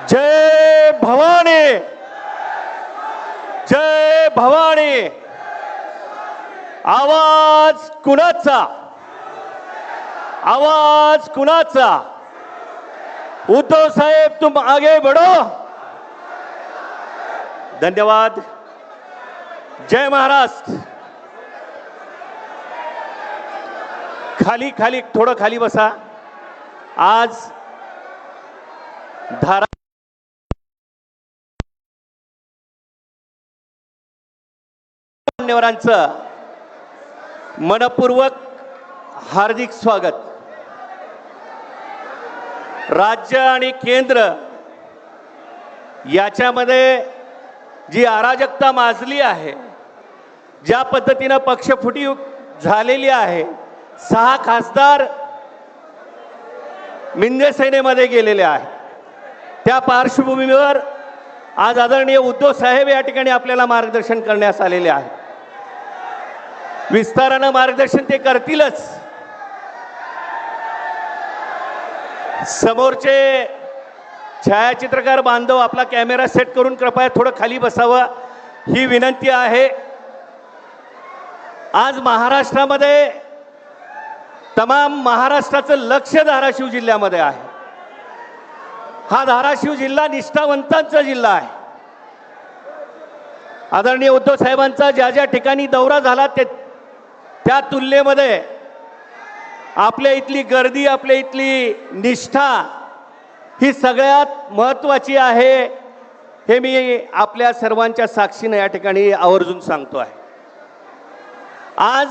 जय भवानी, जय भवानी। आवाज कुणाचा, आवाज कुणाचा? उद्धव साहेब तुम आगे बढ़ो। धन्यवाद। जय महाराष्ट्र। खाली खाली थोडं खाली बसा। आज धारा मान्यवरांचं मनपूर्वक हार्दिक स्वागत। राज्य आणि केंद्र याच्यामध्ये जी अराजकता माजली आहे, ज्या पद्धतीने पक्षफुटी झालेली आहे, 6 खासदार मिंदे सेनेमध्ये गेलेले आहेत, त्या पार्श्वभूमीवर आज आदरणीय उद्धव साहेब या ठिकाणी आपल्याला मार्गदर्शन करण्यास आलेले आहेत। विस्तारानं मार्गदर्शन ते करतीलच। समोरचे छायाचित्रकार बांधव आपला कॅमेरा सेट करून कृपया थोडं खाली बसावं ही विनंती आहे। आज महाराष्ट्रामध्ये तमाम महाराष्ट्राचं लक्ष धाराशिव जिल्ह्यामध्ये आहे। हा धाराशिव जिल्हा निष्ठावंतांचा जिल्हा आहे। आदरणीय उद्धव साहेबांचा ज्या ज्या ठिकाणी दौरा झाला त्या तुलनेमध्ये आपल्या इथली गर्दी, आपल्या इथली निष्ठा ही सगळ्यात महत्त्वाची आहे, हे मी आपल्या सर्वांच्या साक्षीने या ठिकाणी आवर्जून सांगतो आहे। आज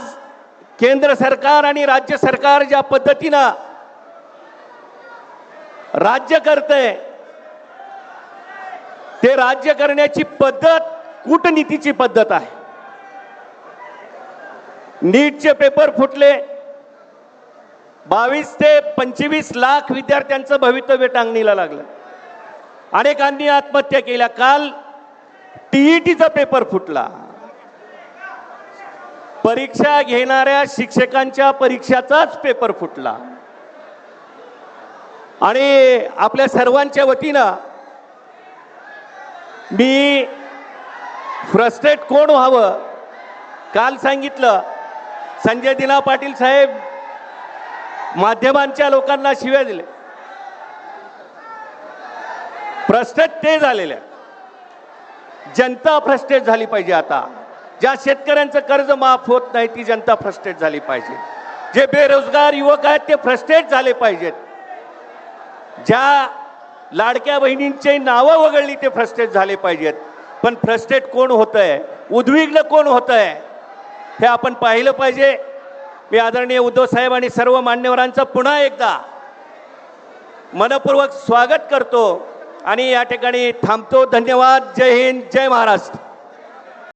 केंद्र सरकार आणि राज्य सरकार ज्या पद्धतीनं राज्य करते, ते राज्य करण्याची पद्धत कूटनीतीची पद्धत आहे। नीटचे पेपर फुटले, 22 ते 25 लाख विद्यार्थ्यांचं भवितव्य टांगणीला लागलं। अनेकांनी आत्महत्या केल्या। काल टीईटीचा पेपर फुटला। परीक्षा घेणाऱ्या शिक्षकांच्या परीक्षाचाच पेपर फुटला। आणि आपल्या सर्वांच्या वतीनं मी फ्रस्ट्रेट कोण व्हावं, काल सांगितलं संजय दिना पाटील साहेब माध्यमांच्या लोकांना शिव्या दिले। फ्रस्ट्रेट ते झालेले, जनता फ्रस्ट्रेट झाली पाहिजे। आता ज्या शेतकऱ्यांचं कर्ज माफ होत नाही ती जनता फ्रस्ट्रेट झाली पाहिजे। जे बेरोजगार युवक आहेत ते फ्रस्ट्रेट झाले पाहिजेत। ज्या लाडक्या बहिणींची नावं वगळली ते फ्रस्ट्रेट झाले पाहिजेत। पण फ्रस्ट्रेट कोण होतंय, उद्विग्न कोण होतंय, हे आपण पाहिलं पाहिजे। मी आदरणीय उद्धव साहेब आणि सर्व मान्यवरांचं पुन्हा एकदा मनपूर्वक स्वागत करतो आणि या ठिकाणी थांबतो। धन्यवाद। जय हिंद, जय महाराष्ट्र।